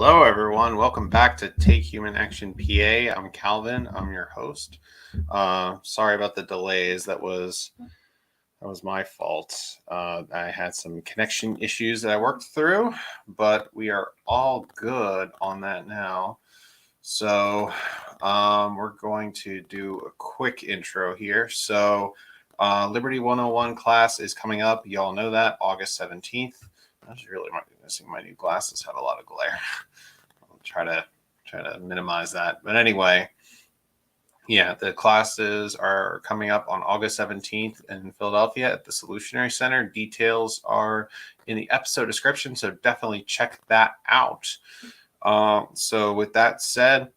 Hello, everyone. Welcome back to Take Human Action PA. I'm Calvin. I'm your host. Sorry about the delays. That was my fault. I had some connection issues that I worked through, but we are all good on that now. So we're going to do a quick intro here. So Liberty 101 class is coming up. You all know that, August 17th. I was really missing my new glasses. Had a lot of glare. I'll try to minimize that. But anyway, yeah, the classes are coming up on August 17th in Philadelphia at the Solutionary Center. Details are in the episode description, so definitely check that out. So with that said,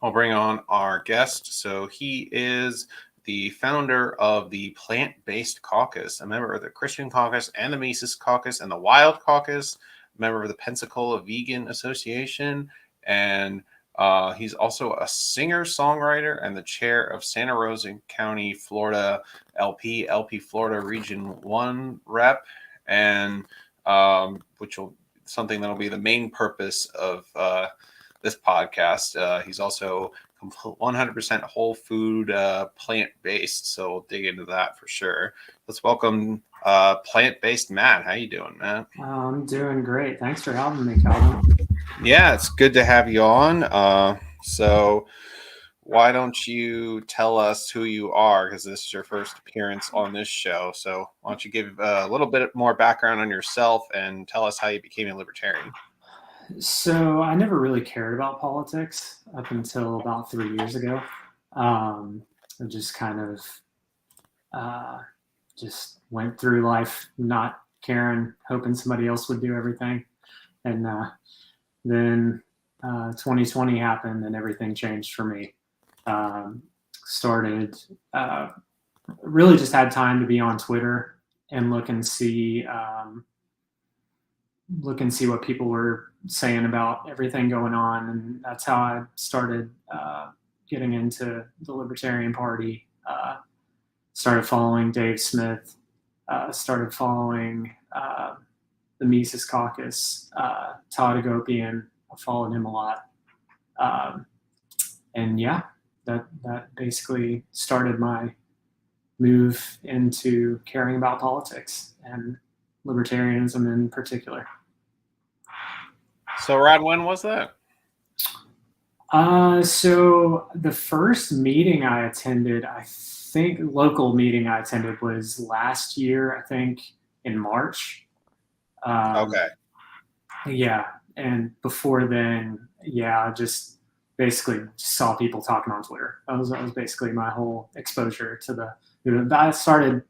I'll bring on our guest. So he is the founder of the Plant-BASED Caucus, a member of the Christian Caucus and the Mises Caucus and the Wild Caucus, member of the Pensacola Vegan Association, and he's also a singer-songwriter and the chair of Santa Rosa County, Florida, LP Florida Region 1 rep, and which will something that'll be the main purpose of this podcast. He's also 100% whole food, plant-based. So we'll dig into that for sure. Let's welcome Plant-Based Matt. How you doing, Matt? I'm doing great. Thanks for having me, Calvin. Yeah, it's good to have you on. So why don't you tell us who you are, because this is your first appearance on this show. So why don't you give a little bit more background on yourself and tell us how you became a libertarian? So I never really cared about politics up until about 3 years ago. I just kind of just went through life not caring, hoping somebody else would do everything. And then 2020 happened and everything changed for me. Really just had time to be on Twitter and look and see what people were saying about everything going on, and that's how I started getting into the Libertarian Party. Started following Dave Smith, started following the Mises Caucus, Todd Agopian. I followed him a lot, and yeah, that basically started my move into caring about politics and libertarianism in particular. So, Rod, when was that? So the first meeting I attended, local meeting I attended was last year, I think in March. Okay. Yeah. And before then, yeah, I just basically saw people talking on Twitter. That was basically my whole exposure to the, I started,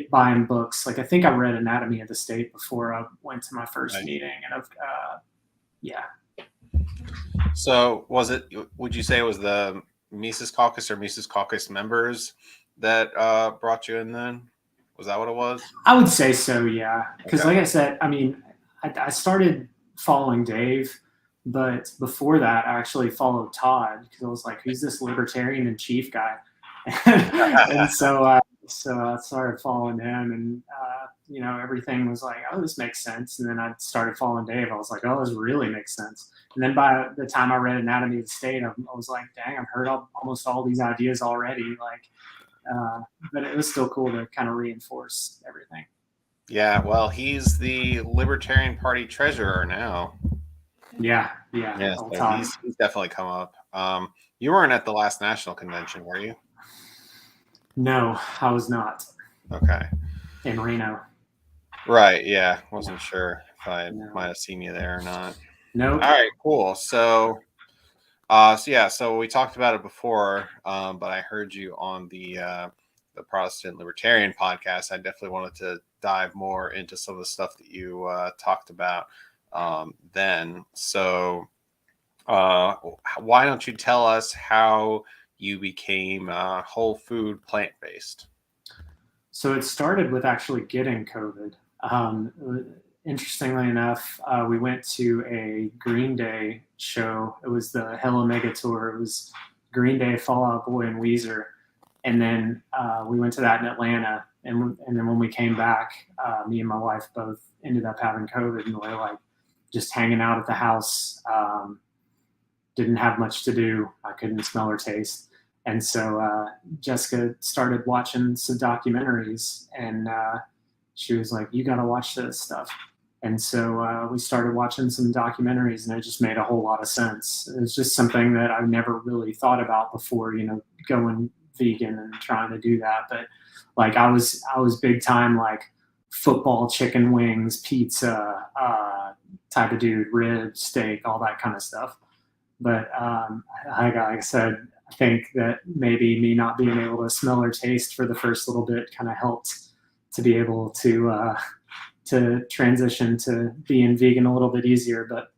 buying books. Like I think I read Anatomy of the State before I went to my first meeting, and yeah. So would you say it was the Mises Caucus or Mises Caucus members that brought you in then? Was that what it was? I would say so, yeah. Because like I said, I mean, I started following Dave, but before that, I actually followed Todd because I was like, who's this libertarian in chief guy? And so I started following him, and everything was like, oh, this makes sense. And then I started following Dave. I was like, oh, this really makes sense. And then by the time I read Anatomy of the State, I was like, dang, I've heard almost all these ideas already. But it was still cool to kind of reinforce everything. Yeah, well, he's the Libertarian Party treasurer now. Yeah. So he's definitely come up. You weren't at the last national convention, were you? No, I was not. Okay. In Reno. Right, yeah. Wasn't sure if I might have seen you there or not. Nope. All right, cool. So we talked about it before, but I heard you on the Protestant Libertarian podcast. I definitely wanted to dive more into some of the stuff that you talked about then. So why don't you tell us how you became whole food plant-based? So it started with actually getting COVID. Interestingly enough, we went to a Green Day show. It was the Hell Omega tour. It was Green Day, Fall Out Boy, and Weezer. And then we went to that in Atlanta. And then when we came back, me and my wife both ended up having COVID. And we're like, just hanging out at the house. Didn't have much to do. I couldn't smell or taste. And so Jessica started watching some documentaries, and she was like, you got to watch this stuff. And so we started watching some documentaries, and it just made a whole lot of sense. It was just something that I've never really thought about before, going vegan and trying to do that. But like I was big time like football, chicken wings, pizza type of dude, ribs, steak, all that kind of stuff. But like I said, I think that maybe me not being able to smell or taste for the first little bit kind of helped to be able to transition to being vegan a little bit easier. But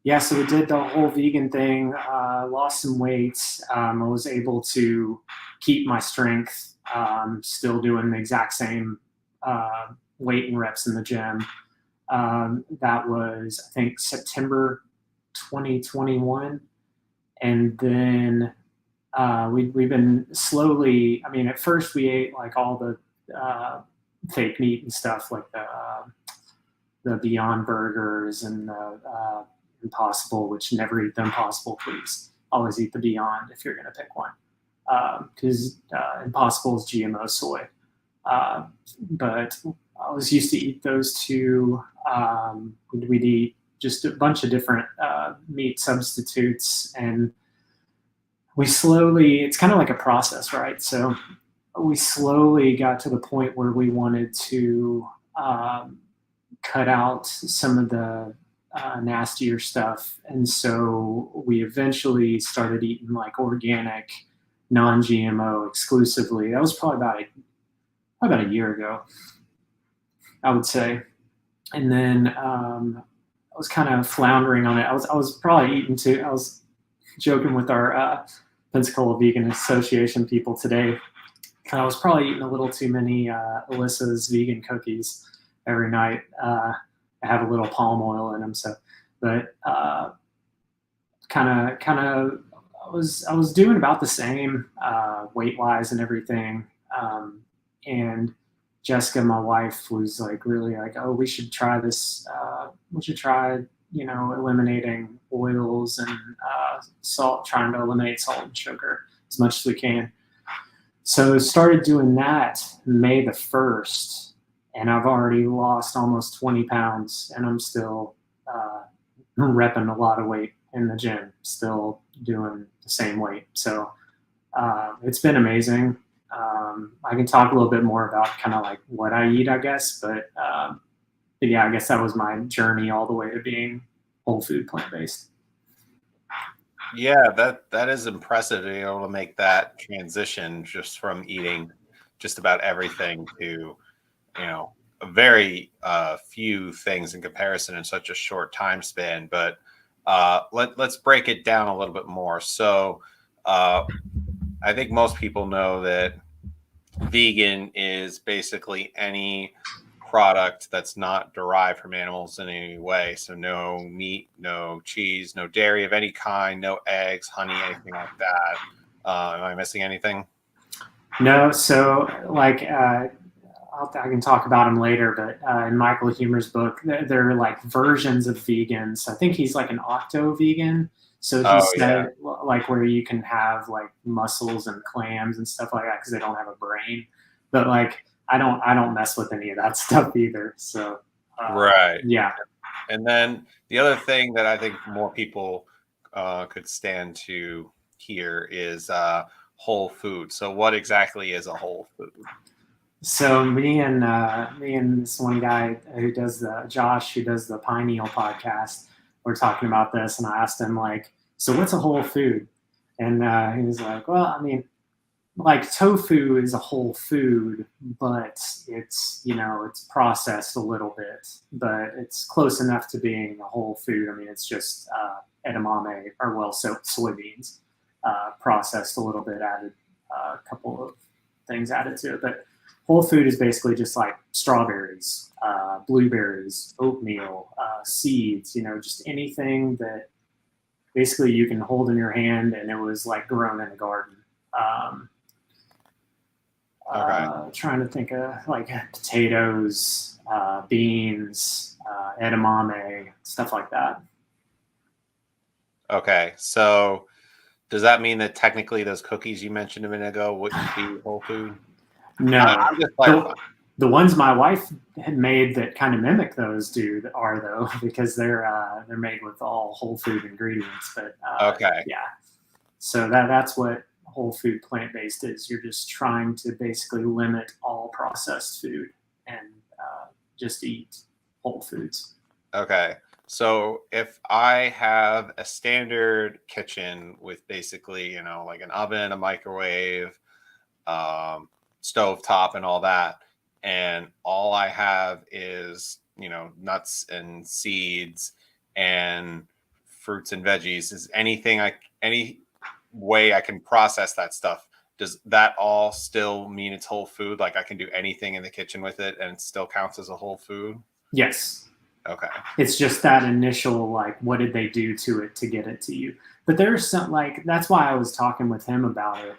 yeah, so we did the whole vegan thing, lost some weight. I was able to keep my strength, still doing the exact same weight and reps in the gym. That was, I think, September 2021. And then we've been slowly, I mean, at first we ate like all the fake meat and stuff, like the Beyond Burgers and the Impossible, which never eat the Impossible, please. Always eat the Beyond if you're going to pick one, because Impossible is GMO soy. But I was used to eat those two. We'd eat just a bunch of different meat substitutes, and we slowly, it's kind of like a process, right? So we slowly got to the point where we wanted to cut out some of the nastier stuff. And so we eventually started eating like organic, non-GMO exclusively. That was probably about a year ago, I would say. And then I was kind of floundering on it. I was probably eating too. I was joking with our Pensacola Vegan Association people today. I was probably eating a little too many Alyssa's vegan cookies every night. I have a little palm oil in them, so. But kind of, I was doing about the same weight wise and everything. And Jessica, my wife, was like really like, oh, we should try this. We should try, eliminating oils and salt, trying to eliminate salt and sugar as much as we can. So started doing that May the 1st, and I've already lost almost 20 pounds, and I'm still repping a lot of weight in the gym, still doing the same weight. So it's been amazing. I can talk a little bit more about kind of like what I eat, I guess, but yeah, I guess that was my journey all the way to being whole food plant-based. Yeah, that is impressive to be able to make that transition just from eating just about everything to, a very few things in comparison in such a short time span. But let's break it down a little bit more. So I think most people know that vegan is basically any product that's not derived from animals in any way. So no meat, no cheese, no dairy of any kind, no eggs, honey, anything like that. Am I missing anything? No. So like, I can talk about them later, but in Michael Huemer's book, there are like versions of vegans. I think he's like an octo-vegan. So he said like where you can have like mussels and clams and stuff like that because they don't have a brain. But like I don't mess with any of that stuff either. So right. Yeah. And then the other thing that I think more people could stand to hear is whole food. So what exactly is a whole food? So me and this one guy who does Josh, who does the Pineal podcast, we're talking about this, and I asked him like, so what's a whole food? And he was like, well, I mean, like tofu is a whole food, but it's it's processed a little bit, but it's close enough to being a whole food. I mean, it's just edamame soybeans processed a little bit, added a couple of things added to it, but whole food is basically just like strawberries, blueberries, oatmeal, seeds, just anything that basically you can hold in your hand and it was like grown in a garden. Trying to think of like potatoes, beans, edamame, stuff like that. Okay, so does that mean that technically those cookies you mentioned a minute ago wouldn't be whole food? No, I'm just clarifying. the ones my wife had made that kind of mimic those are though, because they're made with all whole food ingredients. But Okay. yeah, so that's what whole food plant-based is. You're just trying to basically limit all processed food and just eat whole foods. Okay. So if I have a standard kitchen with basically, you know, like an oven, a microwave, stove top and all that, and all I have is, you know, nuts and seeds and fruits and veggies, is any way I can process that stuff, does that all still mean it's whole food? Like I can do anything in the kitchen with it and it still counts as a whole food? Yes. Okay. It's just that initial, like, what did they do to it to get it to you? But there's some, like, that's why I was talking with him about it,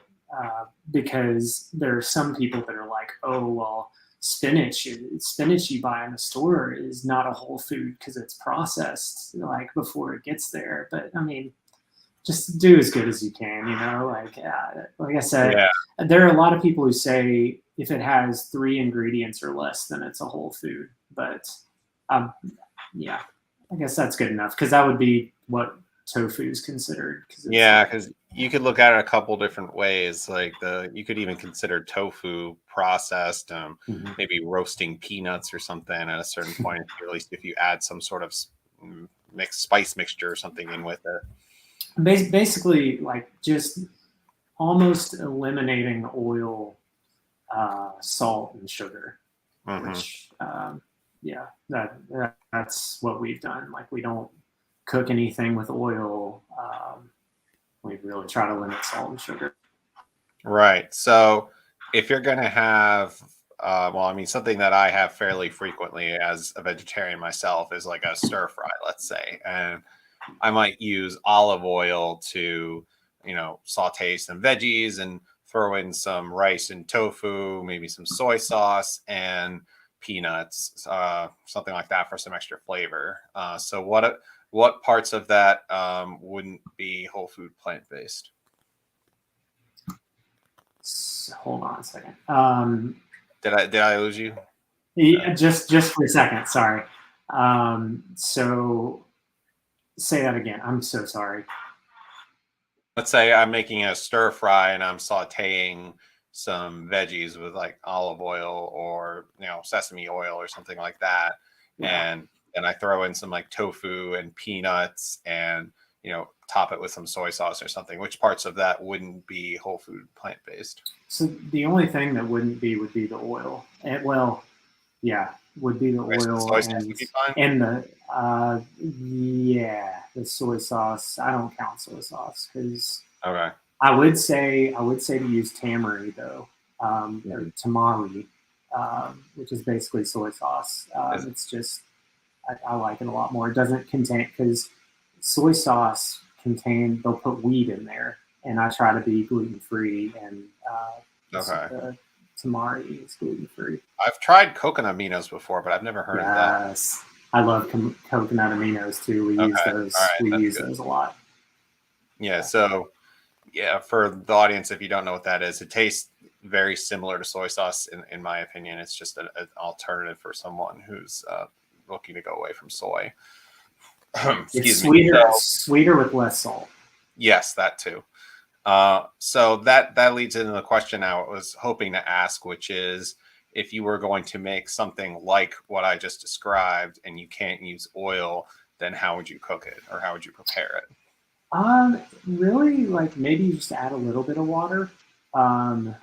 because there are some people that are like, oh, well, spinach you buy in the store is not a whole food because it's processed, like, before it gets there. But I mean, just do as good as you can, you know. Like I said, Yeah. there are a lot of people who say if it has 3 ingredients or less, then it's a whole food. But yeah, I guess that's good enough because that would be what tofu is considered. Yeah, because you could look at it a couple different ways. Like you could even consider tofu processed, maybe roasting peanuts or something at a certain point, or at least if you add some sort of mixed spice mixture or something in with it. Basically, like just almost eliminating oil, salt, and sugar, which yeah, that's what we've done. Like we don't cook anything with oil. We really try to limit salt and sugar. Right. So if you're going to have, well, I mean, something that I have fairly frequently as a vegetarian myself is like a stir fry, let's say. And I might use olive oil to, you know, saute some veggies and throw in some rice and tofu, maybe some soy sauce and peanuts, something like that for some extra flavor. So what parts of that wouldn't be whole food plant-based? Hold on a second. Did I lose you? Yeah, just for a second. Sorry. So say that again. I'm so sorry. Let's say I'm making a stir fry and I'm sauteing some veggies with like olive oil or, you know, sesame oil or something like that. Yeah. And I throw in some like tofu and peanuts and, you know, top it with some soy sauce or something. Which parts of that wouldn't be whole food plant-based? So the only thing that wouldn't be would be the oil. And, well, yeah, would be the oil and the yeah, the soy sauce. I don't count soy sauce because okay. I would say to use tamari though, or tamari, which is basically soy sauce. It's just I like it a lot more. It doesn't contain, because soy sauce they'll put wheat in there, and I try to be gluten free, and the tamari is gluten free. I've tried coconut aminos before, but I've never heard of that. I love coconut aminos too. We use those. We use those a lot. Yeah. So yeah, for the audience, if you don't know what that is, it tastes very similar to soy sauce. In my opinion, it's just an alternative for someone who's looking to go away from soy. It's sweeter with less salt. Yes, that too. So that leads into the question I was hoping to ask, which is, if you were going to make something like what I just described and you can't use oil, then how would you cook it or how would you prepare it? Really, like maybe just add a little bit of water. Let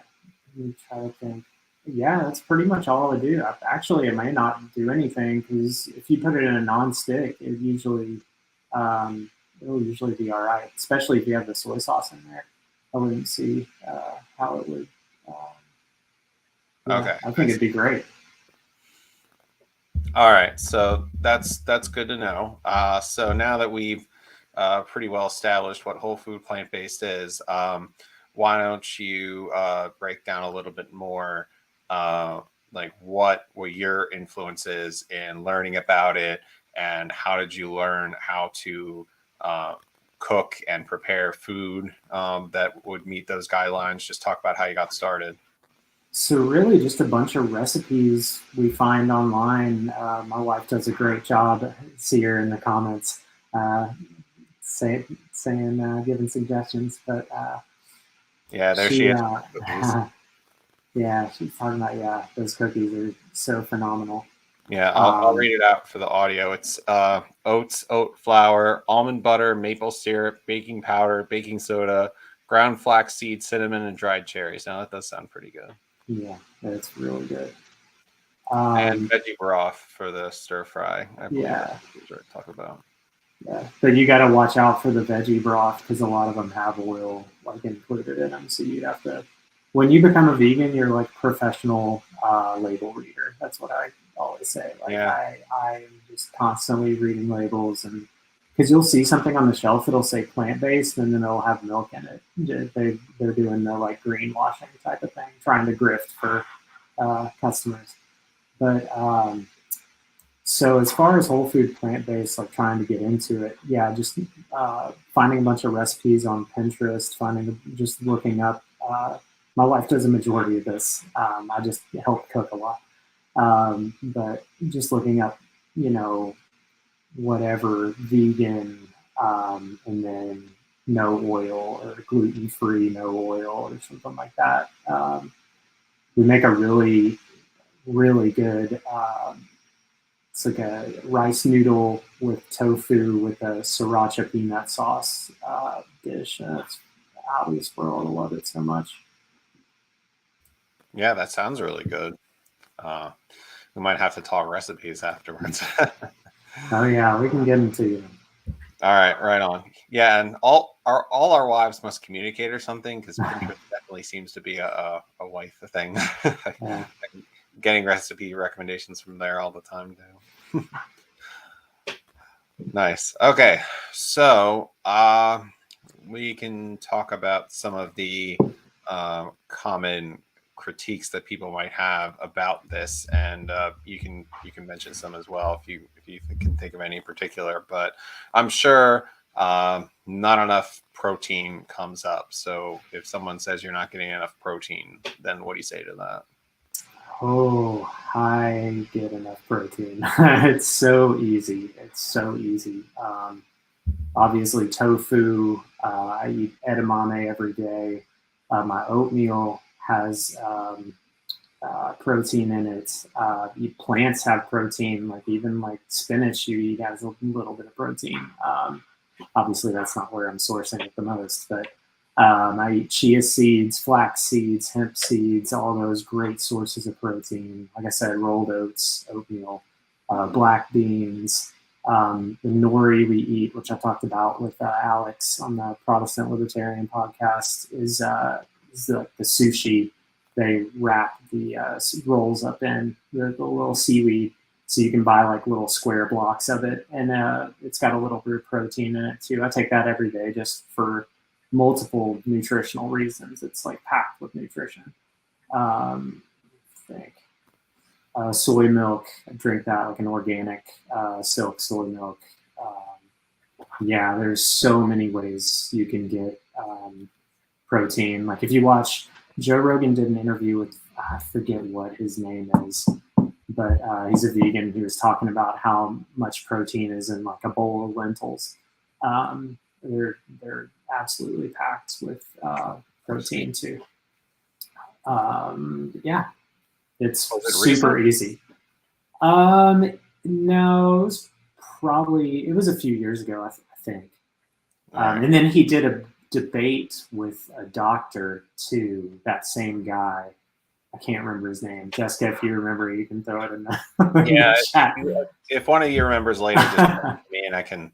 me try to think. Yeah, that's pretty much all I do. Actually, I may not do anything because if you put it in a non-stick, it'll usually be all right. Especially if you have the soy sauce in there. I wouldn't see how it would. Okay, I think it'd be great. All right, so that's good to know. So now that we've pretty well established what whole food plant-based is, why don't you break down a little bit more, like what were your influences in learning about it and how did you learn how to cook and prepare food that would meet those guidelines? Just talk about how you got started. So really just a bunch of recipes we find online. My wife does a great job. See her in the comments giving suggestions, but yeah, there she is. Yeah, she's talking about, those cookies are so phenomenal. Yeah, I'll read it out for the audio. It's oats, oat flour, almond butter, maple syrup, baking powder, baking soda, ground flaxseed, cinnamon, and dried cherries. Now that does sound pretty good. Yeah, that's really good. And veggie broth for the stir fry. I believe Yeah. that's what we're talking about. Yeah, but you got to watch out for the veggie broth because a lot of them have oil like included in them. So you'd have to, when you become a vegan, you're like professional label reader. That's what I always say. Like I am just constantly reading labels, and because you'll see something on the shelf, it'll say plant-based, and then it'll have milk in it. They're doing the like greenwashing type of thing, trying to grift for customers. But so as far as whole food plant-based, like trying to get into it, yeah, just finding a bunch of recipes on Pinterest, just looking up. My wife does a majority of this. I just help cook a lot, but just looking up, whatever vegan, and then no oil or gluten-free, no oil or something like that. We make a really, really good. It's like a rice noodle with tofu with a sriracha peanut sauce dish. It's out of this world. I love it so much. Yeah, that sounds really good. We might have to talk recipes afterwards. Oh yeah, we can get into you. All right on. Yeah, and all our wives must communicate or something, because Pinterest definitely seems to be a wife thing. Yeah. Getting recipe recommendations from there all the time too. Nice. Okay, so we can talk about some of the common critiques that people might have about this, and you can mention some as well if you can think of any in particular. But I'm sure not enough protein comes up. So if someone says you're not getting enough protein, then what do you say to that? Oh, I get enough protein. It's so easy. Obviously, tofu. I eat edamame every day. My oatmeal has protein in it. Plants have protein. Like even like spinach you eat has a little bit of protein. Obviously, that's not where I'm sourcing it the most, but I eat chia seeds, flax seeds, hemp seeds, all those great sources of protein. Like I said, rolled oats, oatmeal, black beans, the nori we eat, which I talked about with Alex on the Protestant Libertarian podcast, is the sushi they wrap the rolls up in, the little seaweed. So you can buy like little square blocks of it, and it's got a little bit of protein in it too. I take that every day just for multiple nutritional reasons. It's like packed with nutrition. Soy milk, I drink that, like an organic silk soy milk. Yeah, there's so many ways you can get protein. Like if you watch, Joe Rogan did an interview with, I forget what his name is, but he's a vegan. He was talking about how much protein is in like a bowl of lentils. They're absolutely packed with protein too. Yeah, it's super easy. No, it was a few years ago, I think. And then he did a debate with a doctor too, that same guy. I can't remember his name. Jessica, if you remember, you can throw it in the chat. If one of you remembers later, just tell me, and I can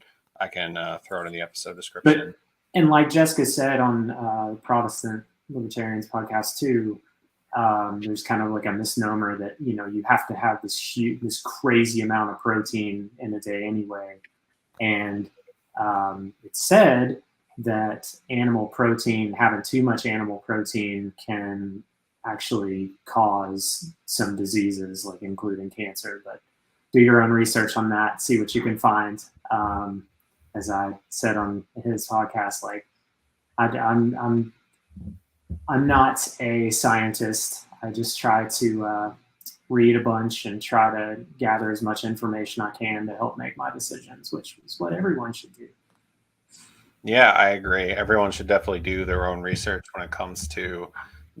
throw it in the episode description. And like Jessica said on Protestant Libertarians podcast too, there's kind of like a misnomer that you have to have this crazy amount of protein in a day anyway, and it's said that having too much animal protein can actually cause some diseases, like including cancer. But do your own research on that, see what you can find. As I said on his podcast, like I'm not a scientist. I just try to read a bunch and try to gather as much information I can to help make my decisions, which is what everyone should do. Yeah, I agree. Everyone should definitely do their own research when it comes to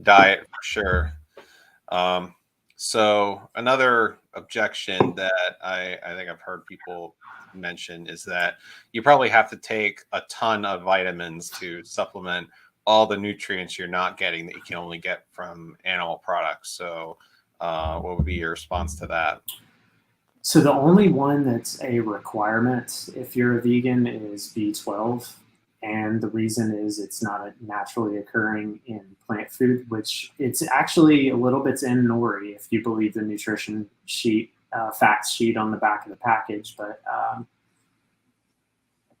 diet, for sure. So another objection that I think I've heard people mention is that you probably have to take a ton of vitamins to supplement all the nutrients you're not getting that you can only get from animal products. So what would be your response to that? So the only one that's a requirement if you're a vegan is B12. And the reason is it's not naturally occurring in plant food, which it's actually a little bit in nori if you believe the nutrition sheet, facts sheet on the back of the package. But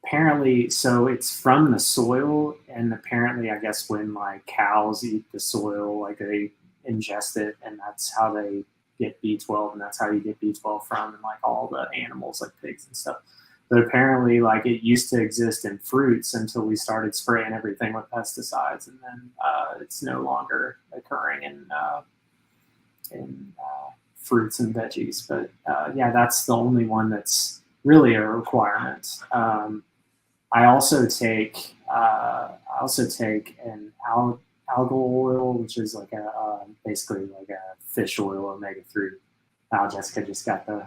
apparently, so it's from the soil, and apparently, I guess when like cows eat the soil, like they ingest it, and that's how they get B12, and that's how you get B12 from, and like all the animals like pigs and stuff. But apparently, like it used to exist in fruits until we started spraying everything with pesticides, and then it's no longer occurring in fruits and veggies. But yeah, that's the only one that's really a requirement. I also take an algal oil, which is like a basically like a fish oil, omega-3. Jessica just got the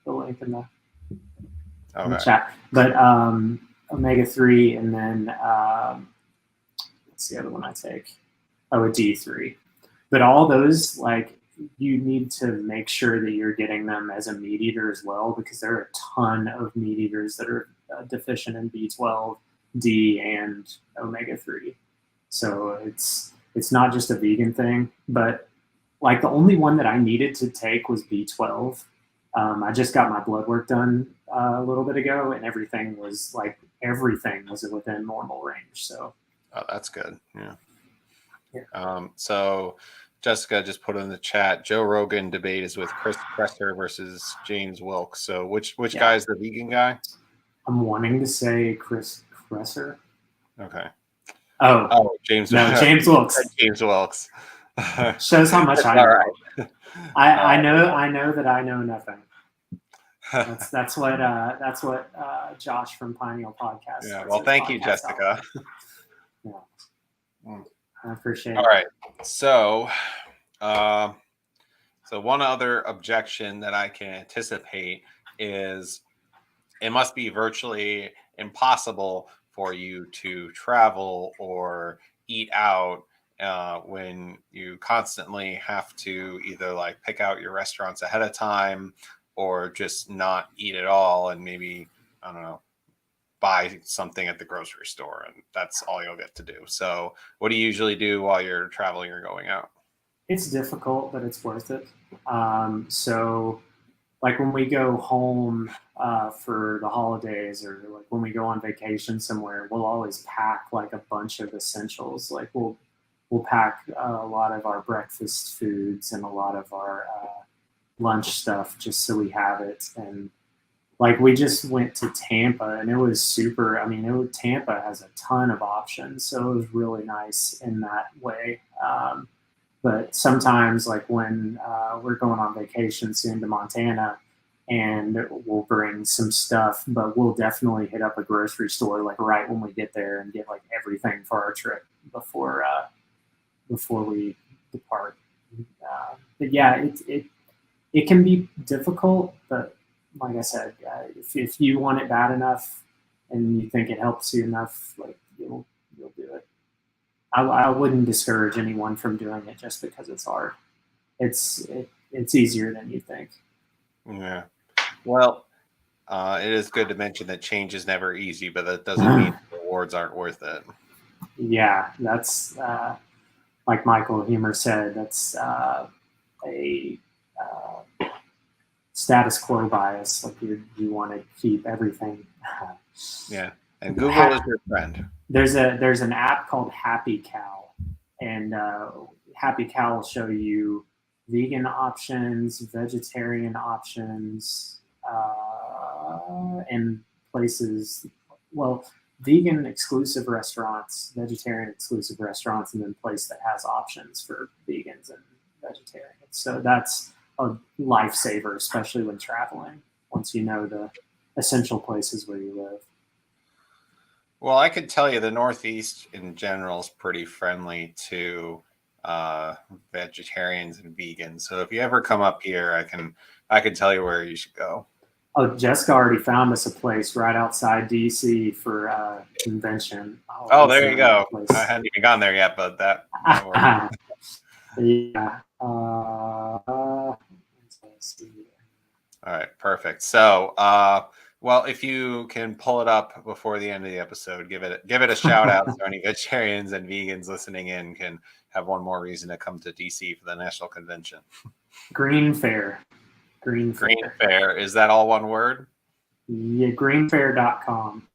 link in the chat. But omega-3, and then what's the other one I take? Oh, a D3. But all those, like, you need to make sure that you're getting them as a meat eater as well, because there are a ton of meat eaters that are deficient in B12, D, and omega-3. So it's not just a vegan thing, but like the only one that I needed to take was B12. I just got my blood work done a little bit ago, and everything was within normal range. So that's good. Yeah. So Jessica just put in the chat, Joe Rogan debate is with Chris Kresser versus James Wilkes. So which guy is the vegan guy? I'm wanting to say Chris Kresser. Okay. Oh, James. No, James Wilkes. James Wilkes. Shows how much I know. Right. I know that I know nothing. That's what Josh from Pineal Podcast. Yeah. Well, thank you, Jessica. Yeah. I appreciate it. All right. So one other objection that I can anticipate is it must be virtually impossible for you to travel or eat out when you constantly have to either like pick out your restaurants ahead of time or just not eat at all and maybe, I don't know, buy something at the grocery store, and that's all you'll get to do. So what do you usually do while you're traveling or going out? It's difficult, but it's worth it. So like when we go home for the holidays, or like when we go on vacation somewhere, we'll always pack like a bunch of essentials. Like we'll pack a lot of our breakfast foods and a lot of our lunch stuff just so we have it. And like we just went to Tampa, and it was super. I mean, Tampa has a ton of options, so it was really nice in that way. But sometimes, like when we're going on vacation soon to Montana, and we'll bring some stuff, but we'll definitely hit up a grocery store like right when we get there and get like everything for our trip before we depart. But yeah, it can be difficult, but like I said, if you want it bad enough and you think it helps you enough, like you'll do it. I wouldn't discourage anyone from doing it just because it's hard. It's easier than you think. Yeah. Well, it is good to mention that change is never easy, but that doesn't mean the rewards aren't worth it. Yeah, that's like Michael Huemer said. That's a status quo bias. Like you want to keep everything. Yeah, and Google is your friend. There's an app called Happy Cow, and Happy Cow will show you vegan options, vegetarian options, and places, well, vegan exclusive restaurants, vegetarian exclusive restaurants, and then place that has options for vegans and vegetarians. So that's a lifesaver, especially when traveling, once you know the essential places where you live. Well, I could tell you the Northeast in general is pretty friendly to vegetarians and vegans. So if you ever come up here, I can tell you where you should go. Oh, Jessica already found us a place right outside DC for a convention. Oh, there you go. I hadn't even gone there yet, but that works. Yeah. All right, perfect. So, well, if you can pull it up before the end of the episode, give it a shout out so any vegetarians and vegans listening in can have one more reason to come to DC for the national convention. Green Fair. Green Fair. Is that all one word? Yeah, greenfair.com.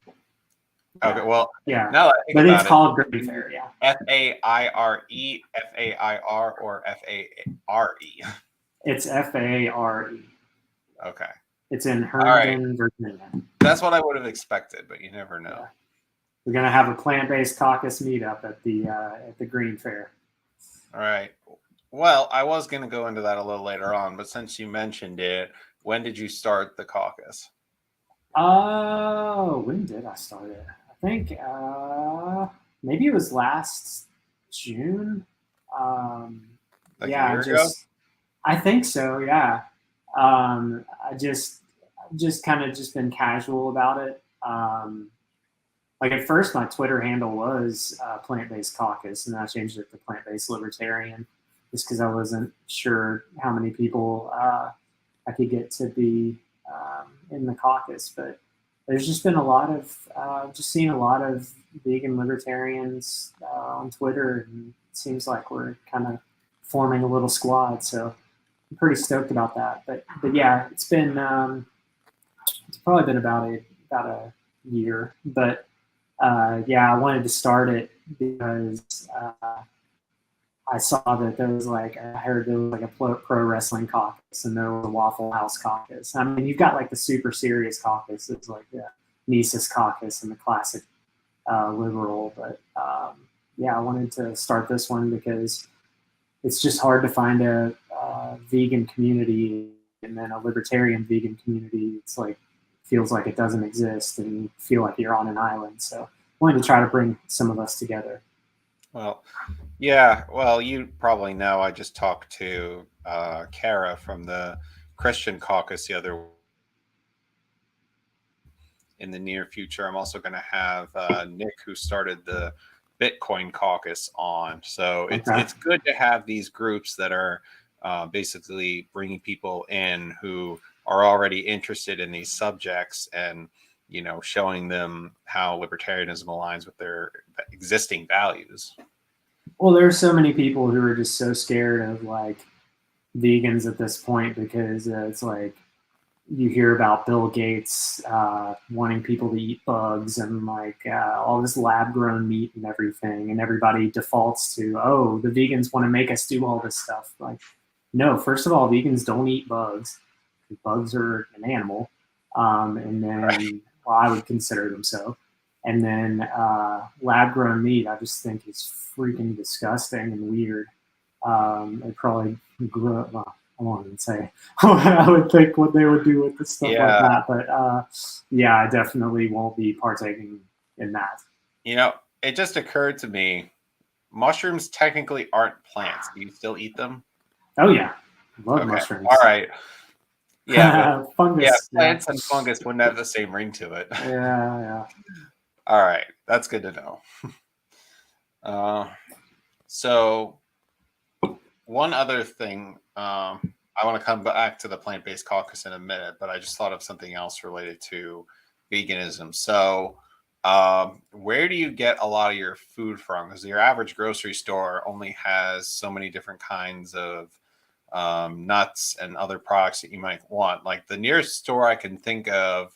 Okay, well, yeah. Now but it's called Green Fair, yeah. FAIRE, FAIR, or FARE? It's FARE. Okay. It's in Herndon, Virginia. That's what I would have expected, but you never know. Yeah. We're gonna have a plant-based caucus meetup at the Green Fair. All right. Well, I was going to go into that a little later on, but since you mentioned it, when did you start the caucus? Oh, when did I start it? I think maybe it was last June. Like a year ago? I think so. Yeah. I just kind of just been casual about it. Like at first, my Twitter handle was Plant-Based Caucus, and then I changed it to Plant-Based Libertarian, just because I wasn't sure how many people I could get to be in the caucus. But there's just been a lot of just seeing a lot of vegan libertarians on Twitter, and it seems like we're kind of forming a little squad. So I'm pretty stoked about that. But yeah, it's been it's probably been about a year. But yeah, I wanted to start it because I saw that there was I heard there was like a pro wrestling caucus and there was a Waffle House caucus. I mean, you've got like the super serious caucus. It's like the Mises caucus and the classic liberal. But yeah, I wanted to start this one because it's just hard to find a vegan community and then a libertarian vegan community. It's like, feels like it doesn't exist and you feel like you're on an island. So I wanted to try to bring some of us together. Well, yeah. Well, you probably know I just talked to Kara from the Christian caucus the other. In the near future, I'm also going to have Nick, who started the Bitcoin caucus, on. So it's good to have these groups that are basically bringing people in who are already interested in these subjects and, you know, showing them how libertarianism aligns with their existing values. Well, there are so many people who are just so scared of like vegans at this point because it's like you hear about Bill Gates wanting people to eat bugs and like all this lab grown meat and everything, and everybody defaults to, oh, the vegans want to make us do all this stuff. Like, no, first of all, vegans don't eat bugs. Bugs are an animal, and then well, I would consider them so. And then lab grown meat, I just think is freaking disgusting and weird. It probably grew up. Well, I won't even say what I would think what they would do with the stuff like that. But yeah, I definitely won't be partaking in that. You know, it just occurred to me, mushrooms technically aren't plants. Do you still eat them? Oh yeah, love mushrooms. All right. Yeah, fungus. Yeah, plants and fungus wouldn't have the same ring to it. Yeah. All right, that's good to know. So one other thing, I want to come back to the plant-based caucus in a minute, but I just thought of something else related to veganism. So where do you get a lot of your food from? Because your average grocery store only has so many different kinds of nuts and other products that you might want. Like the nearest store I can think of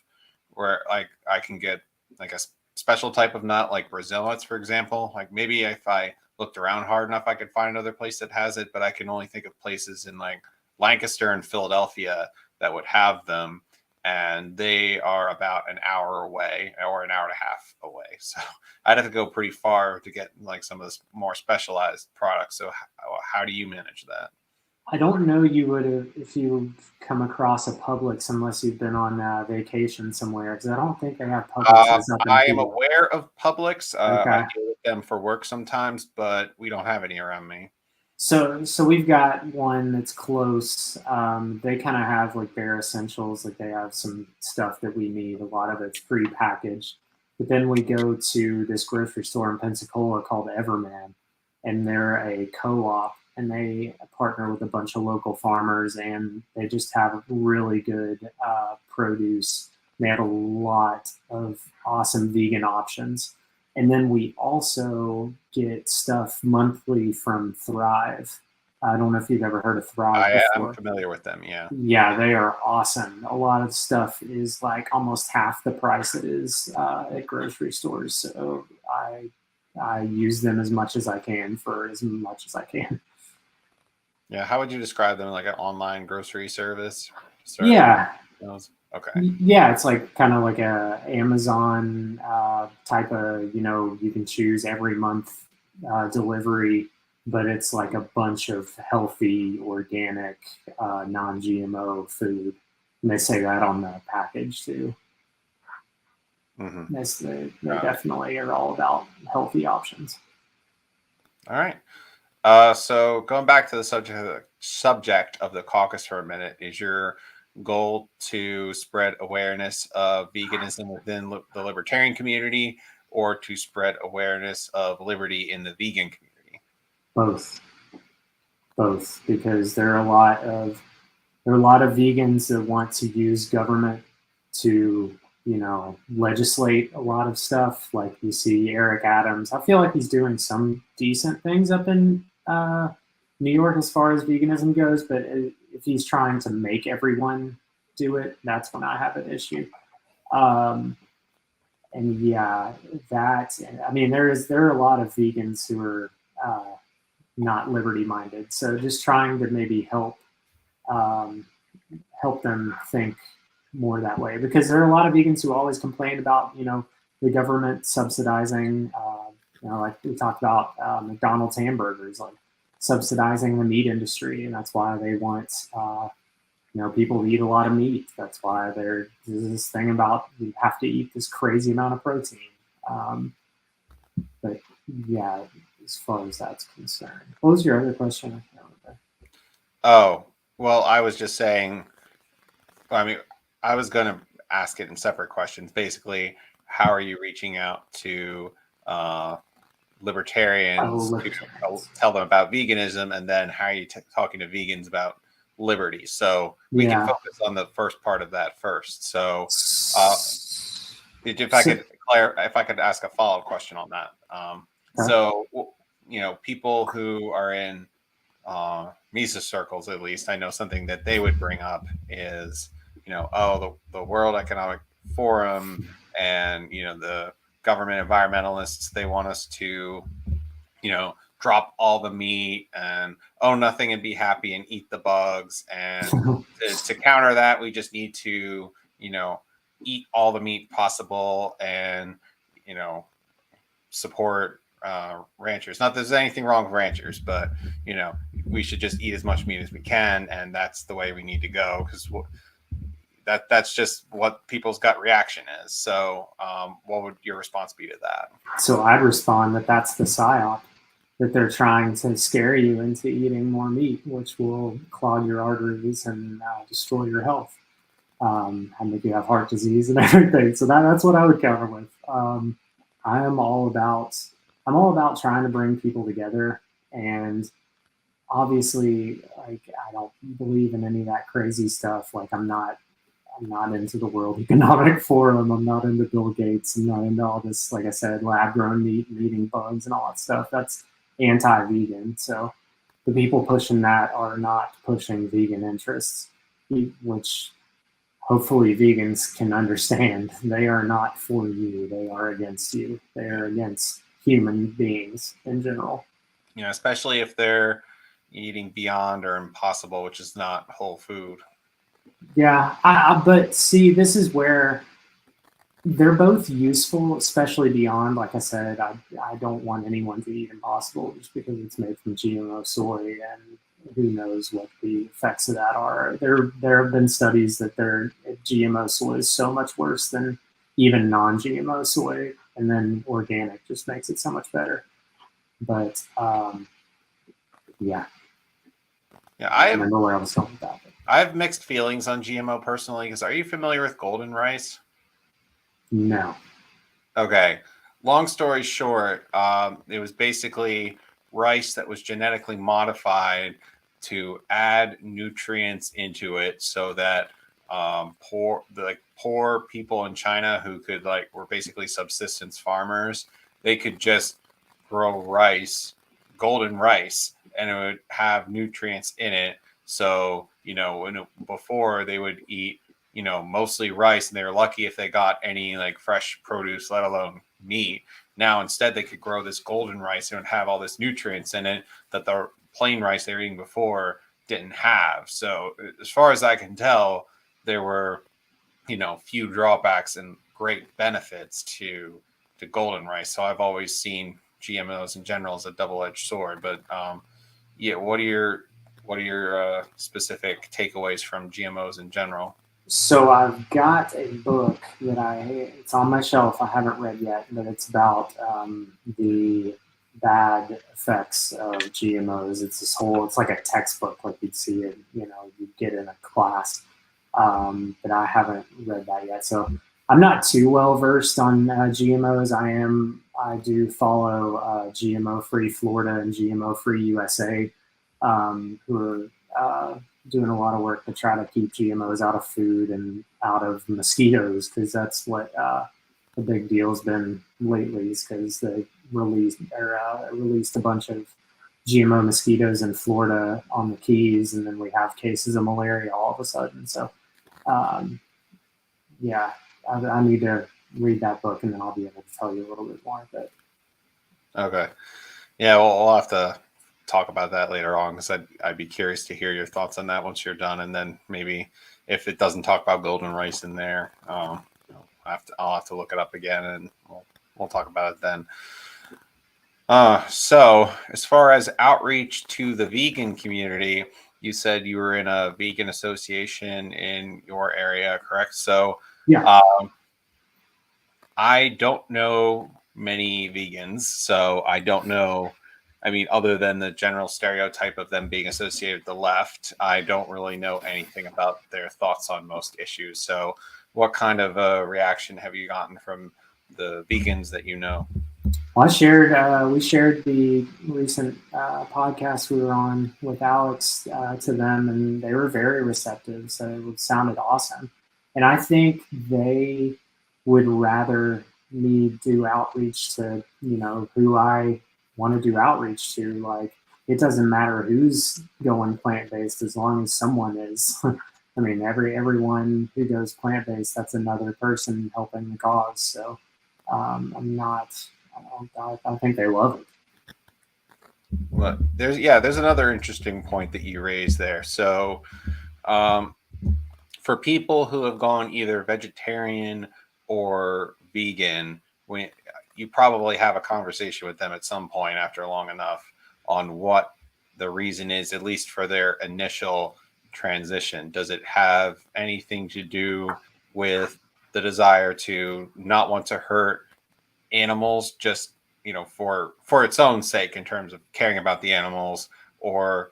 where like I can get like a special type of nut, like Brazil nuts, for example. Like maybe if I looked around hard enough, I could find another place that has it, but I can only think of places in like Lancaster and Philadelphia that would have them. And they are about an hour away or an hour and a half away. So I'd have to go pretty far to get like some of this more specialized products. So how do you manage that? I don't know you would have if you come across a Publix unless you've been on vacation somewhere, because I don't think they have Publixes up in I am Phoenix. aware of Publix. Okay. I deal with them for work sometimes, but we don't have any around me. So we've got one that's close. They kind of have like bare essentials, like they have some stuff that we need. A lot of it's pre-packaged. But then we go to this grocery store in Pensacola called Everman, and they're a co-op, and they partner with a bunch of local farmers, and they just have really good produce. They have a lot of awesome vegan options. And then we also get stuff monthly from Thrive. I don't know if you've ever heard of Thrive before. I'm familiar with them, yeah. Yeah, they are awesome. A lot of stuff is like almost half the price it is at grocery stores. So I use them as much as I can for as much as I can. Yeah, how would you describe them? Like an online grocery service? Yeah. Okay. Yeah, it's like kind of like a Amazon type of, you can choose every month delivery, but it's like a bunch of healthy, organic, non-GMO food. And they say that on the package too. Mm-hmm. They definitely are all about healthy options. All right. So going back to the subject of the caucus for a minute, is your goal to spread awareness of veganism within the libertarian community, or to spread awareness of liberty in the vegan community? Both, because there are a lot of vegans that want to use government to legislate a lot of stuff. Like you see Eric Adams. I feel like he's doing some decent things up in New York as far as veganism goes, but if he's trying to make everyone do it, that's when I have an issue. And yeah, there are a lot of vegans who are not liberty minded. So just trying to maybe help them think more that way, because there are a lot of vegans who always complain about the government subsidizing like we talked about McDonald's hamburgers, like subsidizing the meat industry, and that's why they want people to eat a lot of meat. That's why there's this thing about you have to eat this crazy amount of protein. But yeah, as far as that's concerned, what was your other question? I can't remember. Oh, well, I was just saying. I mean, I was going to ask it in separate questions. Basically, how are you reaching out to libertarians to tell them about veganism, and then how are you talking to vegans about liberty? So we can focus on the first part of that first. So if I could ask a follow-up question on that. So people who are in Mises circles, at least I know something that they would bring up is the World Economic Forum and the government environmentalists, they want us to drop all the meat and own nothing and be happy and eat the bugs, and to counter that we just need to eat all the meat possible and support ranchers. Not that there's anything wrong with ranchers, but we should just eat as much meat as we can, and that's the way we need to go, because that's just what people's gut reaction is. So what would your response be to that? So I'd respond that that's the psyop, that they're trying to scare you into eating more meat, which will clog your arteries and destroy your health, and make you have heart disease and everything. So that's what I would counter with. I'm all about trying to bring people together, and obviously, like, I don't believe in any of that crazy stuff. Like, I'm not into the World Economic Forum. I'm not into Bill Gates. I'm not into all this, like I said, lab-grown meat and eating bugs and all that stuff. That's anti-vegan. So the people pushing that are not pushing vegan interests, which hopefully vegans can understand. They are not for you. They are against you. They are against human beings in general. especially if they're eating Beyond or Impossible, which is not whole food. Yeah, but see, this is where they're both useful, especially Beyond. Like I said, I don't want anyone to eat Impossible just because it's made from GMO soy, and who knows what the effects of that are. There have been studies that their GMO soy is so much worse than even non-GMO soy, and then organic just makes it so much better. But yeah, I don't remember where I was going with that. I have mixed feelings on GMO personally. Because are you familiar with golden rice? No. Okay. Long story short, it was basically rice that was genetically modified to add nutrients into it, so that poor people in China who could were basically subsistence farmers, they could just grow rice, golden rice, and it would have nutrients in it. So before they would eat mostly rice, and they were lucky if they got any fresh produce, let alone meat. Now instead they could grow this golden rice and have all this nutrients in it that the plain rice they were eating before didn't have. So as far as I can tell, there were few drawbacks and great benefits to golden rice. So I've always seen GMOs in general as a double-edged sword. But yeah, what are your specific takeaways from GMOs in general? So I've got a book that it's on my shelf. I haven't read yet, but it's about the bad effects of GMOs. It's like a textbook, like you'd see it, you'd get in a class. But I haven't read that yet. So I'm not too well versed on GMOs. I do follow GMO Free Florida and GMO Free USA, who are doing a lot of work to try to keep GMOs out of food and out of mosquitoes, because that's what the big deal has been lately, is because they released a bunch of GMO mosquitoes in Florida on the Keys, and then we have cases of malaria all of a sudden. So yeah, I need to read that book, and then I'll be able to tell you a little bit more. But okay, yeah, well, we'll have to talk about that later on, because I'd be curious to hear your thoughts on that once you're done, and then maybe if it doesn't talk about golden rice in there, I'll have to look it up again, and we'll talk about it then. So as far as outreach to the vegan community, you said you were in a vegan association in your area, correct? So yeah. I don't know many vegans, so I don't know. I mean, other than the general stereotype of them being associated with the left, I don't really know anything about their thoughts on most issues. So what kind of a reaction have you gotten from the vegans that you know? Well, we shared the recent podcast we were on with Alex to them, and they were very receptive. So it sounded awesome. And I think they would rather me do outreach to, who I want to do outreach to. Like, it doesn't matter who's going plant-based as long as someone is. I mean, everyone who goes plant-based, that's another person helping the cause. So I think they love it. Well, there's another interesting point that you raised there. So, for people who have gone either vegetarian or vegan, you probably have a conversation with them at some point after long enough on what the reason is, at least for their initial transition. Does it have anything to do with the desire to not want to hurt animals, just for its own sake, in terms of caring about the animals, or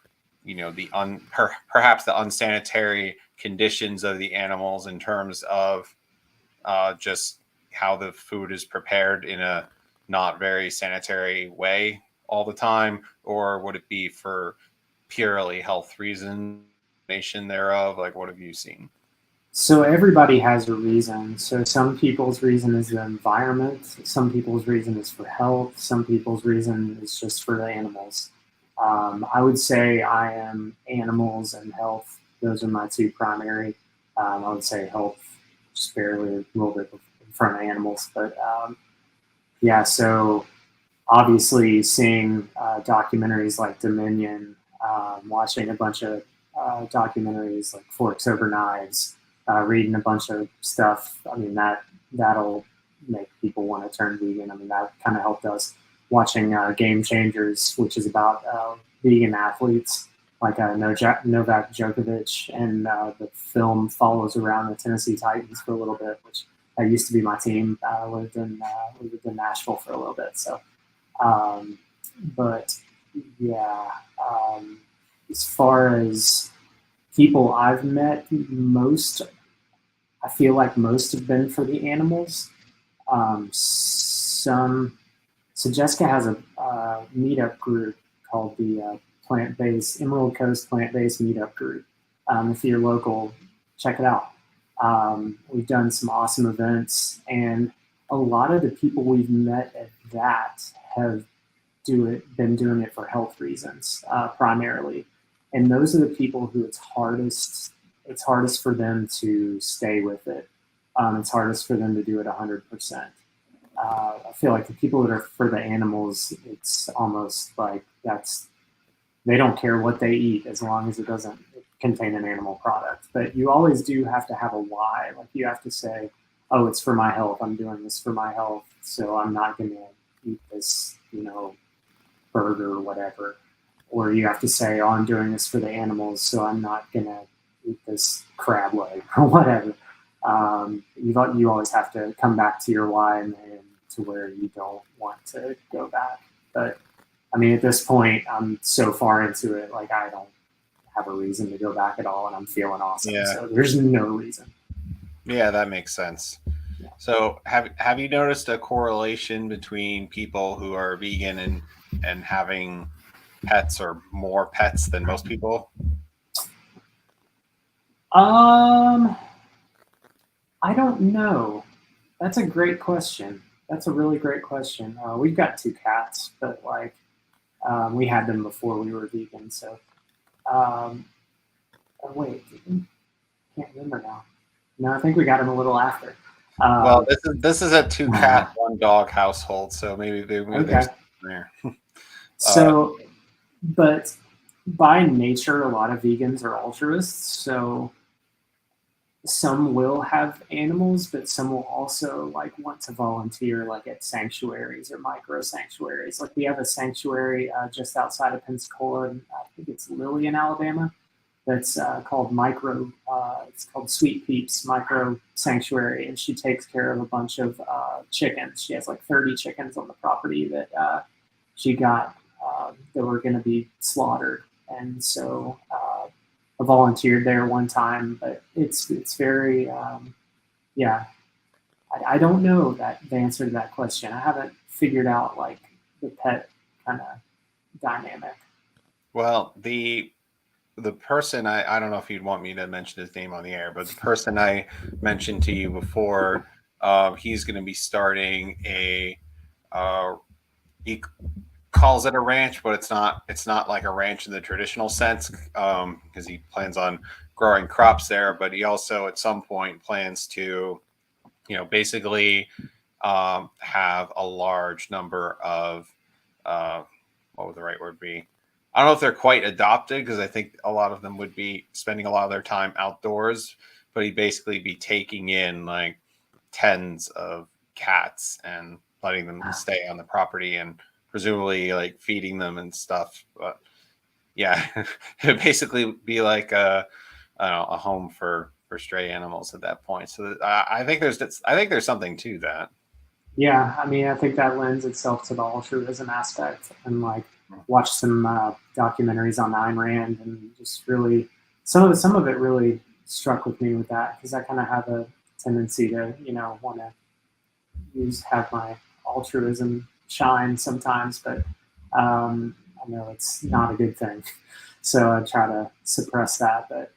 perhaps the unsanitary conditions of the animals in terms of just how the food is prepared in a not very sanitary way all the time? Or would it be for purely health reasons, nation thereof? Like, what have you seen? So everybody has a reason. So some people's reason is the environment. Some people's reason is for health. Some people's reason is just for the animals. I would say I am animals and health. Those are my two primary. I would say health just barely a little bit in front of animals. But yeah, so obviously seeing documentaries like Dominion, watching a bunch of documentaries like Forks Over Knives, reading a bunch of stuff. I mean, that'll make people want to turn vegan. I mean, that kind of helped us. Watching Game Changers, which is about vegan athletes like Novak Djokovic, and the film follows around the Tennessee Titans for a little bit, which used to be my team. Lived in Nashville for a little bit. So, but yeah, as far as people I've met, I feel like most have been for the animals. So Jessica has a meetup group called the Plant-Based Emerald Coast Plant-Based Meetup Group. If you're local, check it out. We've done some awesome events, and a lot of the people we've met at that have been doing it for health reasons primarily, and those are the people who it's hardest for them to stay with it. It's hardest for them to do it 100%. I feel like the people that are for the animals, it's almost like they don't care what they eat as long as it doesn't contain an animal product. But you always do have to have a why. Like you have to say, oh, it's for my health. I'm doing this for my health. So I'm not going to eat this, burger or whatever. Or you have to say, oh, I'm doing this for the animals. So I'm not going to eat this crab leg or whatever. You always have to come back to your why and to where you don't want to go back. But I mean, at this point, I'm so far into it, like I don't have a reason to go back at all, and I'm feeling awesome. Yeah. So there's no reason. Yeah, that makes sense. Yeah. So have you noticed a correlation between people who are vegan and having pets or more pets than most people? I don't know. That's a great question. That's a really great question. We've got 2 cats, but we had them before we were vegan. So, wait, can't remember now. No, I think we got them a little after. Well, this is a 2 cat, 1 dog household, so maybe okay. There's there. So, but by nature, a lot of vegans are altruists. So some will have animals, but some will also want to volunteer at sanctuaries or micro sanctuaries. Like we have a sanctuary just outside of Pensacola, and I think it's Lillian, Alabama. That's called it's called Sweet Peeps Micro Sanctuary, and she takes care of a bunch of chickens. She has 30 chickens on the property that she got that were going to be slaughtered, and so I volunteered there one time. But it's very I don't know the answer to that question. I haven't figured out the pet kind of dynamic. Well, the person I don't know if you'd want me to mention his name on the air, but the person I mentioned to you before, he's going to be starting he calls it a ranch, but it's not like a ranch in the traditional sense, because he plans on growing crops there. But he also at some point plans to, basically have a large number of what would the right word be? I don't know if they're quite adopted, because I think a lot of them would be spending a lot of their time outdoors, but he'd basically be taking in tens of cats and letting them stay on the property and presumably feeding them and stuff. But yeah, it would basically be a home for stray animals at that point. So I think there's something to that. Yeah, I mean, I think that lends itself to the altruism aspect, and watch some documentaries on Ayn Rand, and just really some of it really struck with me with that, because I kind of have a tendency to want to have my altruism shine sometimes, but I know it's not a good thing, so I try to suppress that. But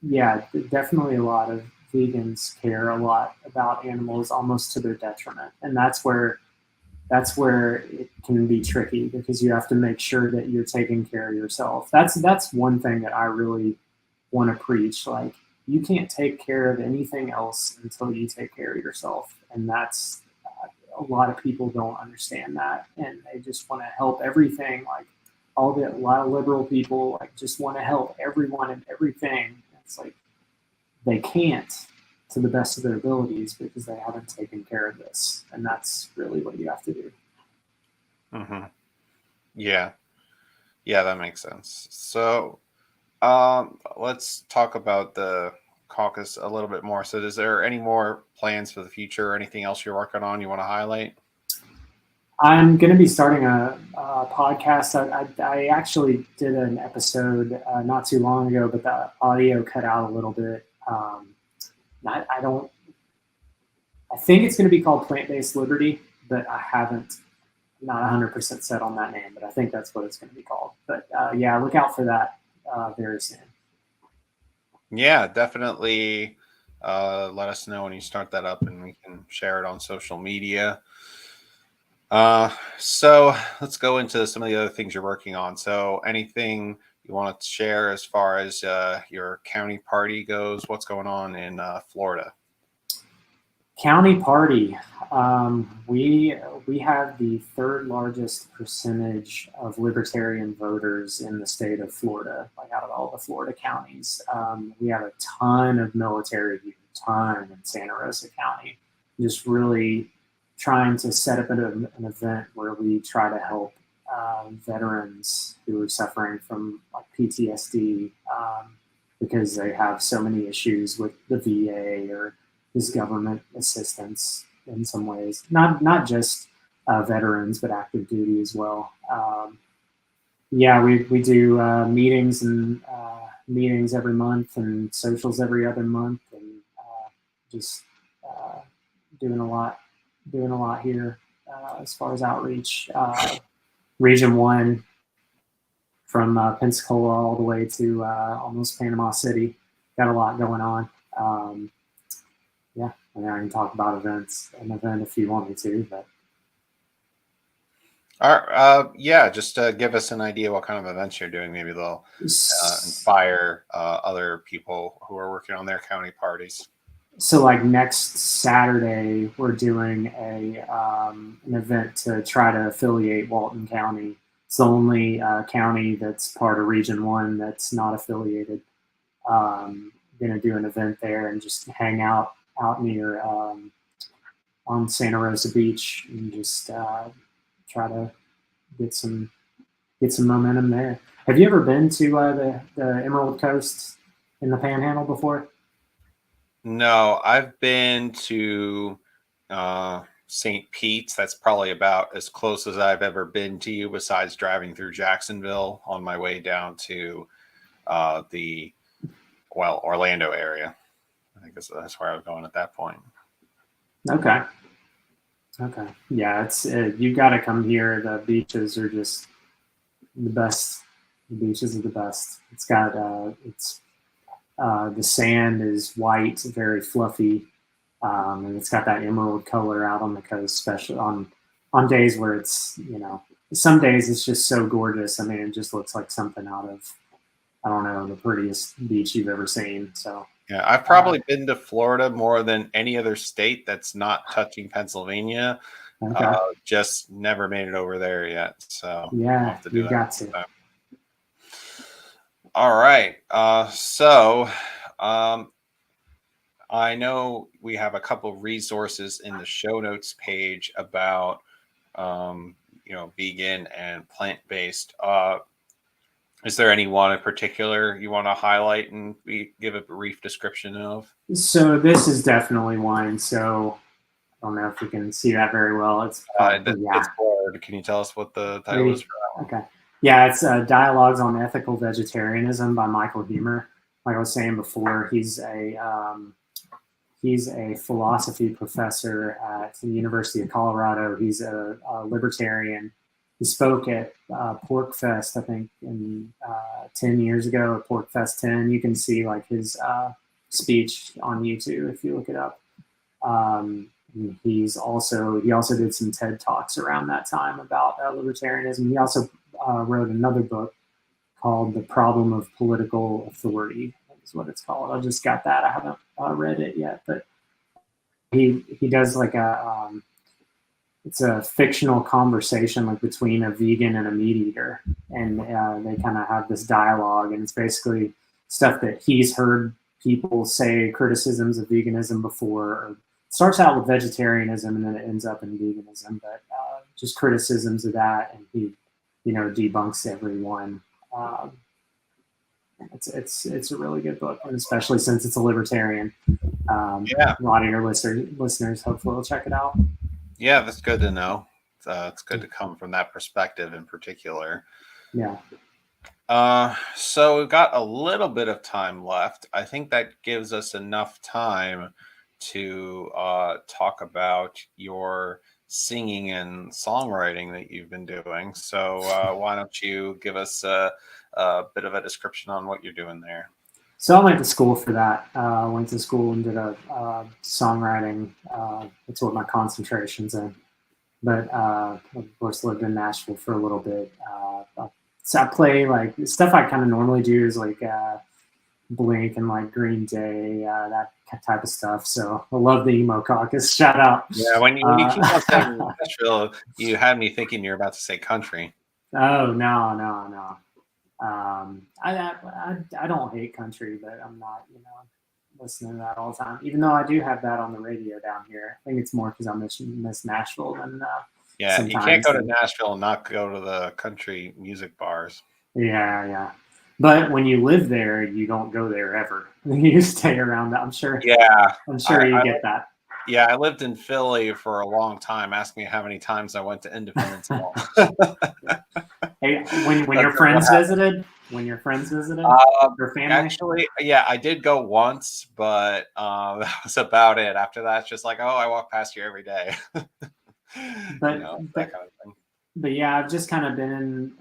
yeah, definitely a lot of vegans care a lot about animals, almost to their detriment, and that's where it can be tricky, because you have to make sure that you're taking care of yourself. That's one thing that I really want to preach. You can't take care of anything else until you take care of yourself, and that's a lot of people don't understand that, and they just want to help everything. Like a lot of liberal people like just want to help everyone and everything. It's like they can't to the best of their abilities because they haven't taken care of this, and that's really what you have to do. Mm-hmm. Yeah, that makes sense. So let's talk about the caucus a little bit more. So is there any more plans for the future or anything else you're working on you want to highlight? I'm going to be starting a podcast. I actually did an episode not too long ago, but the audio cut out a little bit. I think it's going to be called Plant-Based Liberty, but I'm not 100% set on that name, but I think that's what it's going to be called. But yeah, look out for that very soon. Yeah, definitely. Let us know when you start that up and we can share it on social media. So let's go into some of the other things you're working on. So anything you want to share as far as your county party goes? What's going on in Florida? County party. We have the third largest percentage of libertarian voters in the state of Florida, like out of all the Florida counties. We have a ton of military here, ton in Santa Rosa County. Just really trying to set up an event where we try to help veterans who are suffering from like PTSD because they have so many issues with the VA or this government assistance in some ways, not just veterans, but active duty as well. Yeah, we do meetings and meetings every month and socials every other month, and just doing a lot here as far as outreach. Region 1 from Pensacola all the way to almost Panama City. Got a lot going on. Yeah, I mean, I can talk about an event if you want me to, but. All right, yeah, just give us an idea what kind of events you're doing. Maybe they'll inspire other people who are working on their county parties. So like next Saturday, we're doing an event to try to affiliate Walton County. It's the only county that's part of Region 1 that's not affiliated. Going to do an event there and just hang out near on Santa Rosa Beach and just try to get some momentum there. Have you ever been to the Emerald Coast in the Panhandle before? No, I've been to St. Pete's. That's probably about as close as I've ever been to you, besides driving through Jacksonville on my way down to Orlando area. I think that's where I was going at that point. Okay. Yeah, it's you got to come here. The beaches are just the best. The beaches are the best. It's got the sand is white, very fluffy, and it's got that emerald color out on the coast, especially on days where it's, some days it's just so gorgeous. I mean, it just looks like something out of, I don't know, the prettiest beach you've ever seen. So yeah, I've probably been to Florida more than any other state that's not touching Pennsylvania. okay. Just never made it over there yet. So yeah, you got to. All right. So I know we have a couple resources in the show notes page about vegan and plant-based. Is there any one in particular you want to highlight and we give a brief description of? So this is definitely one. So I don't know if you can see that very well. It's blurred. Can you tell us what the title is for that one? Okay. Yeah, it's Dialogues on Ethical Vegetarianism by Michael Huemer. Like I was saying before, he's a philosophy professor at the University of Colorado. He's a libertarian. He spoke at Pork Fest, I think, in 10 years ago, at Pork Fest 10. You can see like his speech on YouTube if you look it up. He also did some TED Talks around that time about libertarianism. He also wrote another book called The Problem of Political Authority, I think is what it's called. I just got that. I haven't read it yet, but he does like it's a fictional conversation like between a vegan and a meat eater, and they kind of have this dialogue, and it's basically stuff that he's heard people say, criticisms of veganism before. Or it starts out with vegetarianism and then it ends up in veganism, but just criticisms of that, and he, debunks everyone. It's a really good book, and especially since it's a libertarian. A lot of your listeners hopefully will check it out. Yeah, that's good to know. It's good to come from that perspective in particular. Yeah. So we've got a little bit of time left. I think that gives us enough time to talk about your singing and songwriting that you've been doing. So why don't you give us a bit of a description on what you're doing there? So I went to school for that. Went to school and did a songwriting. That's what my concentration's in. But of course, lived in Nashville for a little bit. So I play like stuff I kind of normally do is like Blink and like Green Day, that type of stuff. So I love the emo caucus. Shout out. Yeah, when you keep on saying Nashville, you had me thinking you're about to say country. Oh no. I don't hate country, but I'm not, listening to that all the time. Even though I do have that on the radio down here. I think it's more because I miss Nashville than. Yeah, you can't go to Nashville and not go to the country music bars. Yeah. But when you live there, you don't go there ever. You stay around that. I'm sure. Yeah, I'm sure you get that. Yeah, I lived in Philly for a long time. Ask me how many times I went to Independence Hall. Hey, when your friends visited, your family? Actually, yeah, I did go once, but that was about it. After that, it's just like, oh, I walk past you every day. But, that kind of thing. But yeah, I've just kind of been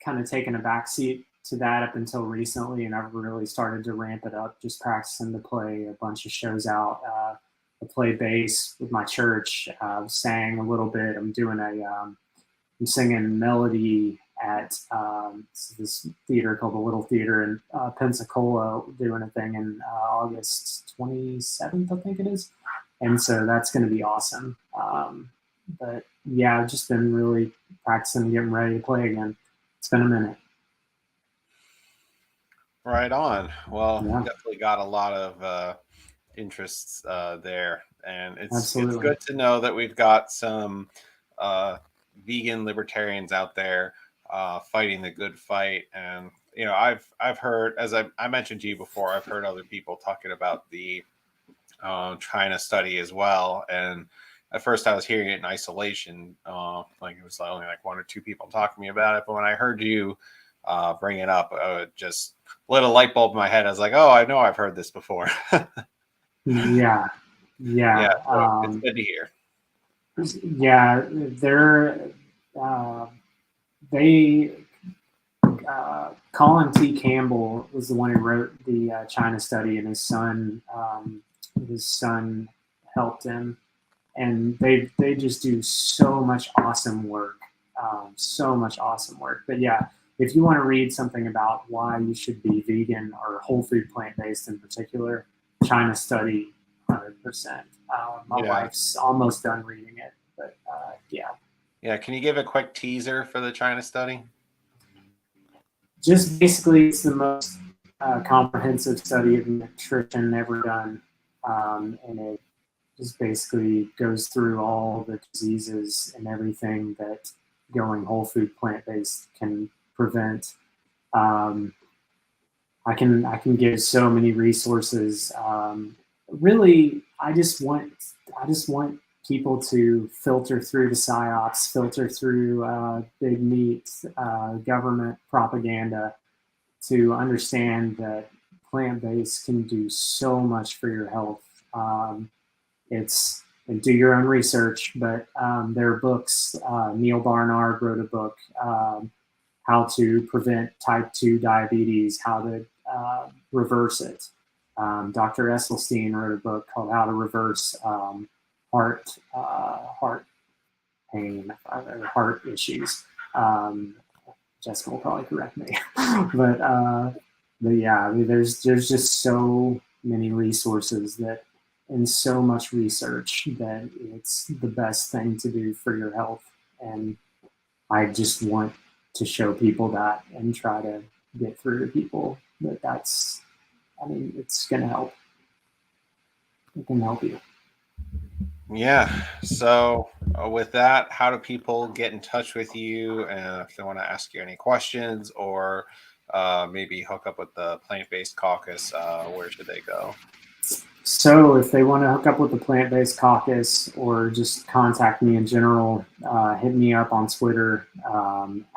kind of taken a backseat to that up until recently, and I've really started to ramp it up, just practicing to play a bunch of shows out. I play bass with my church, sang a little bit. I'm doing I'm singing melody at this theater called the Little Theater in Pensacola, doing a thing in August 27th, I think it is. And so that's going to be awesome. But yeah, I've just been really practicing and getting ready to play again. It's been a minute. Right on. Well, definitely got a lot of interests there. And it's good to know that we've got some vegan libertarians out there fighting the good fight. And, I've heard, as I mentioned to you before, I've heard other people talking about the China study as well. And at first I was hearing it in isolation. Like it was only like one or two people talking to me about it. But when I heard you bring it up, just lit a light bulb in my head. I was like, oh, I know I've heard this before. Yeah. So it's good to hear. Yeah, Colin T. Campbell was the one who wrote the China study, and his son helped him, and they just do so much awesome work. But yeah, if you want to read something about why you should be vegan or whole food plant-based in particular, China study, 100%. My wife's almost done reading it, but yeah. Yeah, can you give a quick teaser for the China study? Just basically, it's the most comprehensive study of nutrition ever done, and it just basically goes through all the diseases and everything that going whole food plant-based can prevent. I can give so many resources. Really, I just want people to filter through the psyops, filter through big meat, government propaganda, to understand that plant-based can do so much for your health. And do your own research, but there are books. Neil Barnard wrote a book, How to Prevent Type 2 Diabetes, How to Reverse It. Dr. Esselstyn wrote a book called How to Reverse Heart pain or heart issues. Jessica will probably correct me, but yeah, there's just so many resources that and so much research that it's the best thing to do for your health. And I just want to show people that and try to get through to people that it's going to help. It can help you. Yeah. So with that, how do people get in touch with you? And if they want to ask you any questions or maybe hook up with the Plant-Based Caucus, where should they go? So if they want to hook up with the Plant-Based Caucus or just contact me in general, hit me up on Twitter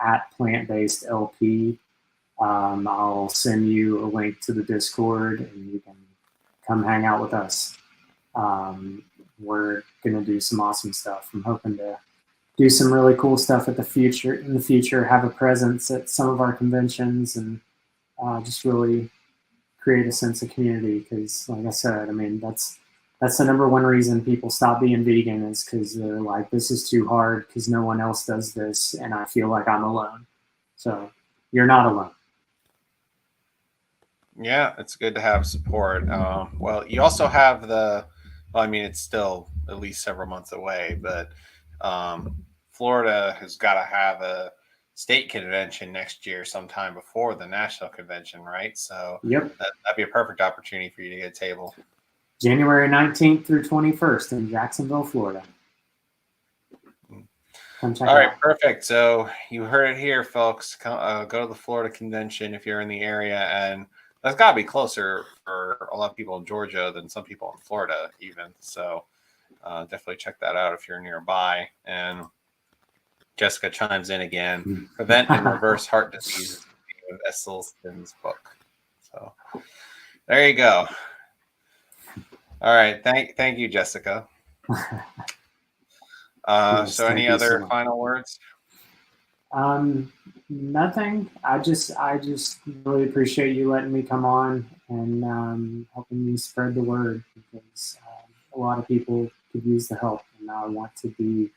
at Plant-Based LP. I'll send you a link to the Discord and you can come hang out with us. We're going to do some awesome stuff. I'm hoping to do some really cool stuff in the future, have a presence at some of our conventions and just really create a sense of community. Because like I said, I mean, that's the number one reason people stop being vegan is because they're like, this is too hard because no one else does this and I feel like I'm alone. So you're not alone. Yeah, it's good to have support. Well, you also have it's still at least several months away, but Florida has got to have a state convention next year sometime before the national convention, right? So yep, that'd be a perfect opportunity for you to get a table. January 19th through 21st in Jacksonville, Florida. All right, perfect. So you heard it here, folks. Go to the Florida convention if you're in the area, and that's got to be closer for a lot of people in Georgia than some people in Florida, even. So definitely check that out if you're nearby. And Jessica chimes in again. Prevent and reverse heart disease with Esselstyn's book. So there you go. All right. Thank you, Jessica. Yes, so any other final words? Nothing. I just really appreciate you letting me come on and helping me spread the word because a lot of people could use the help and I want to be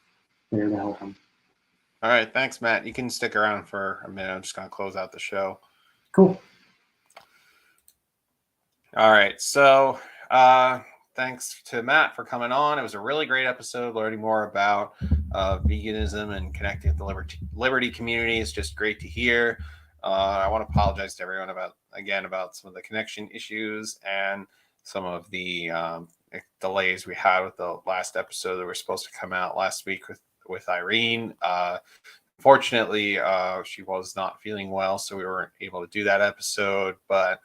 there to help them. All right. Thanks, Matt. You can stick around for a minute. I'm just going to close out the show. Cool. All right. So thanks to Matt for coming on. It was a really great episode, learning more about veganism and connecting with the liberty community. It's just great to hear. I want to apologize to everyone about some of the connection issues and some of the delays we had with the last episode that were supposed to come out last week with Irene. Unfortunately, she was not feeling well, so we weren't able to do that episode. But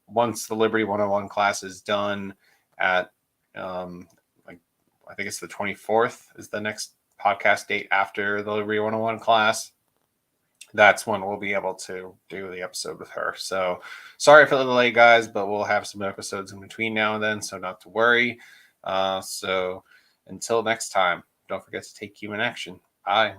once the Liberty 101 class is done at, I think it's the 24th is the next podcast date after the Liberty 101 class. That's when we'll be able to do the episode with her. So sorry for the delay, guys, but we'll have some episodes in between now and then, so not to worry. So until next time, don't forget to take human action. Bye.